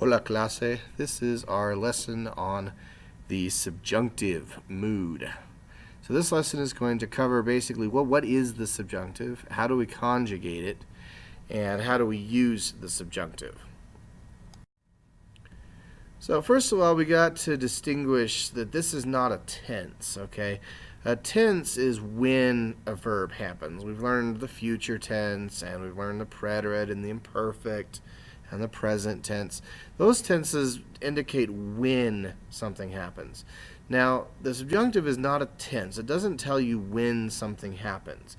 Hola clase, this is our lesson on the subjunctive mood. So this lesson is going to cover basically what is the subjunctive, how do we conjugate it, and how do we use the subjunctive. So first of all, we got to distinguish that this is not a tense, okay? A tense is when a verb happens. We've learned the future tense, and we've learned the preterite and the imperfect and the present tense. Those tenses indicate when something happens. Now, the subjunctive is not a tense. It doesn't tell you when something happens.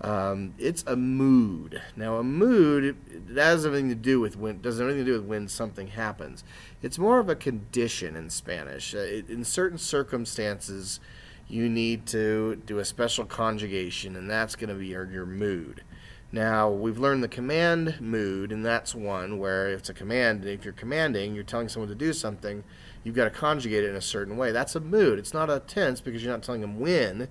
It's a mood. Now, a mood, it has everything to do with when something happens. It's more of a condition in Spanish. In certain circumstances, you need to do a special conjugation, and that's going to be your mood. Now, we've learned the command mood, and that's one where if it's a command, if you're commanding, you're telling someone to do something, you've got to conjugate it in a certain way. That's a mood. It's not a tense because you're not telling them when.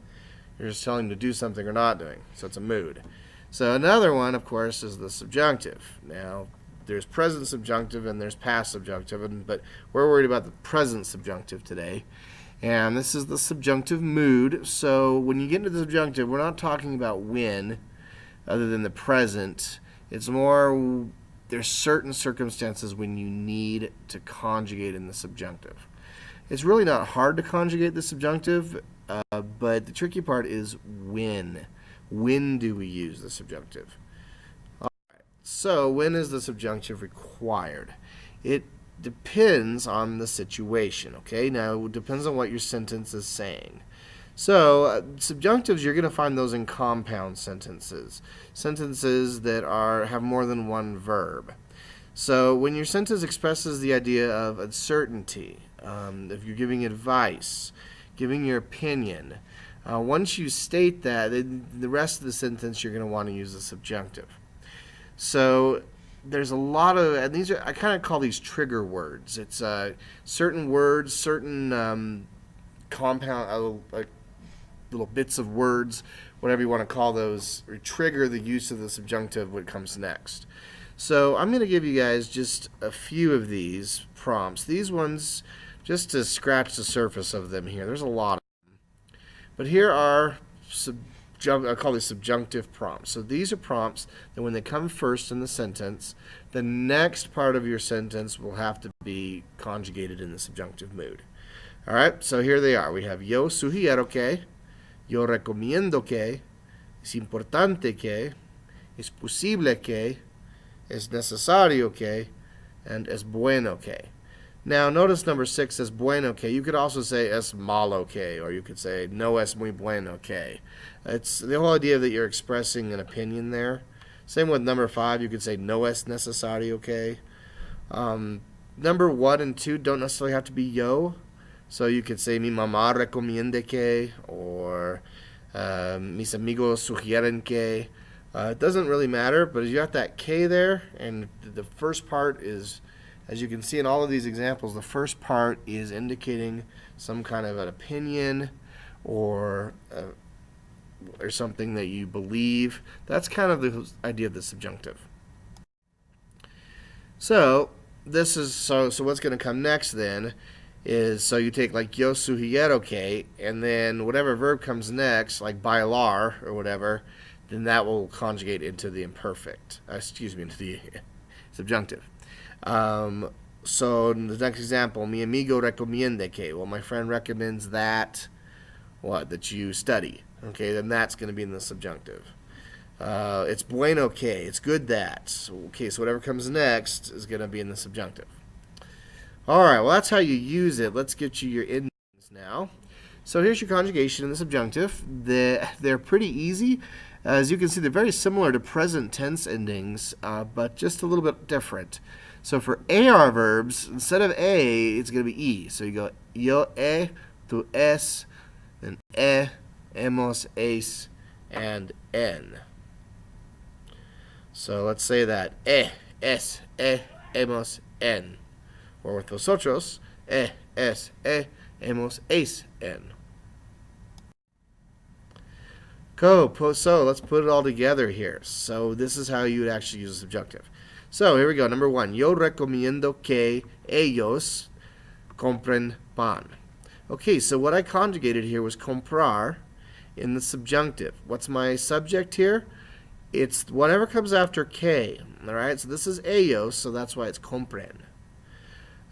You're just telling them to do something or not doing. So it's a mood. So another one, of course, is the subjunctive. Now, there's present subjunctive and there's past subjunctive, but we're worried about the present subjunctive today. And this is the subjunctive mood. So when you get into the subjunctive, we're not talking about when, other than the present. It's more, there's certain circumstances when you need to conjugate in the subjunctive. It's really not hard to conjugate the subjunctive, but the tricky part is when. When do we use the subjunctive? All right. So when is the subjunctive required? It depends on the situation, okay? Now, it depends on what your sentence is saying. So, subjunctives, you're going to find those in compound sentences. Sentences that have more than one verb. So, when your sentence expresses the idea of uncertainty, if you're giving advice, giving your opinion, once you state that, the rest of the sentence you're going to want to use the subjunctive. So, there's a lot of, and these are, I kind of call these trigger words. It's certain words, certain compound, little bits of words, whatever you want to call those, or trigger the use of the subjunctive when it comes next. So I'm going to give you guys just a few of these prompts. These ones, just to scratch the surface of them here. There's a lot of them. But here are I call these subjunctive prompts. So these are prompts that when they come first in the sentence, the next part of your sentence will have to be conjugated in the subjunctive mood. All right, so here they are. We have yo sugiero que, yo recomiendo que, es importante que, es posible que, es necesario que, and es bueno que. Now, notice number 6 es bueno que. You could also say es malo que, or you could say no es muy bueno que. It's the whole idea that you're expressing an opinion there. Same with number 5. You could say no es necesario que. Number 1 and 2 don't necessarily have to be yo. So you could say mi mamá recomiende que, or mis amigos sugieren que. It doesn't really matter, but you got that que there, and the first part is, as you can see in all of these examples, the first part is indicating some kind of an opinion or something that you believe. That's kind of the idea of the subjunctive. So this is so what's going to come next then is, so you take like yo sugiero que, and then whatever verb comes next, like bailar or whatever, then that will conjugate into the imperfect. Into the subjunctive. So in the next example, mi amigo recomiende que. Well, my friend recommends that you study. Okay, then that's going to be in the subjunctive. It's bueno que. It's good that. Okay, so whatever comes next is going to be in the subjunctive. All right, well, that's how you use it. Let's get you your endings now. So here's your conjugation in the subjunctive. They're pretty easy. As you can see, they're very similar to present tense endings, but just a little bit different. So for AR verbs, instead of A, it's going to be E. So you go yo he, tu es, then hemos, es, and en. So let's say that es, hemos, en. Or with nosotros, es, hemos, es, en. So let's put it all together here. So this is how you would actually use a subjunctive. So here we go. Number 1. Yo recomiendo que ellos compren pan. Okay, so what I conjugated here was comprar in the subjunctive. What's my subject here? It's whatever comes after que. All right, so this is ellos, so that's why it's compren.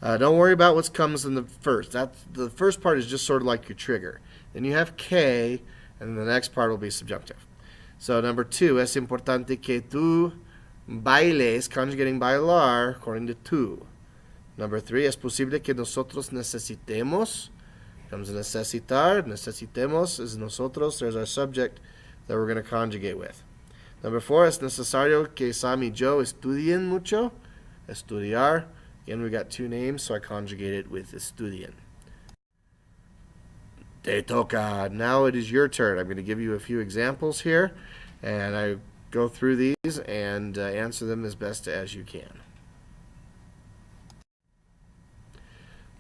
Don't worry about what comes in the first. The first part is just sort of like your trigger. Then you have que, and the next part will be subjunctive. So number 2, es importante que tú bailes, conjugating bailar, according to tú. Number 3, es posible que nosotros necesitemos, comes necesitar, necesitemos is nosotros, there's our subject that we're going to conjugate with. Number 4, es necesario que Sam y yo estudien mucho, estudiar. Again, we got 2 names, so I conjugate it with estudian. Te toca. Now it is your turn. I'm going to give you a few examples here, and I go through these and answer them as best as you can.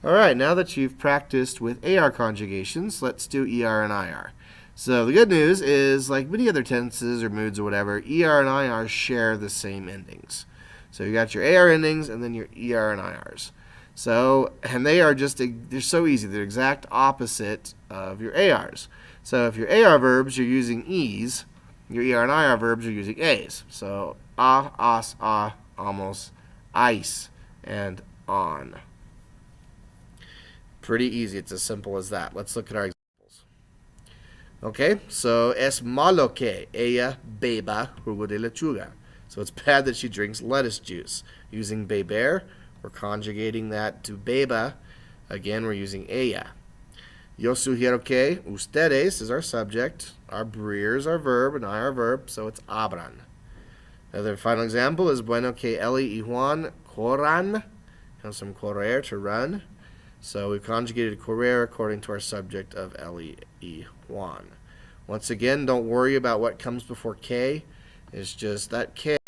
All right, now that you've practiced with AR conjugations, let's do ER and IR. So the good news is, like many other tenses or moods or whatever, ER and IR share the same endings. So you got your AR endings and then your ER and IRs. So, and they are just, they're so easy. They're exact opposite of your ARs. So if your AR verbs, you're using E's, your ER and IR verbs are using A's. So, as, almost, ice, and on. Pretty easy. It's as simple as that. Let's look at our examples. Okay, so es malo que ella beba jugo de lechuga. So it's bad that she drinks lettuce juice. Using beber, we're conjugating that to beba. Again, we're using ella. Yo sugiero que ustedes is our subject, our bre is our verb, and I our verb, so it's abran. Another final example is bueno que Eli y Juan corran. Comes from correr, to run. So we've conjugated correr according to our subject of Eli y Juan. Once again, don't worry about what comes before que. It's just that K,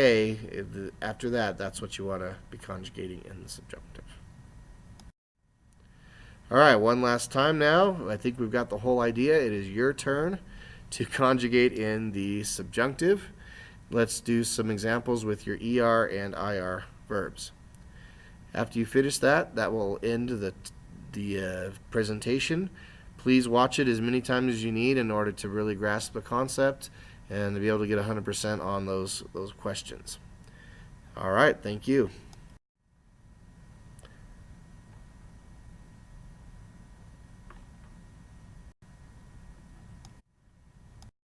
after that, that's what you want to be conjugating in the subjunctive. All right, one last time now. I think we've got the whole idea. It is your turn to conjugate in the subjunctive. Let's do some examples with your ER and IR verbs. After you finish that, that will end the presentation. Please watch it as many times as you need in order to really grasp the concept and to be able to get 100% on those questions. All right, thank you.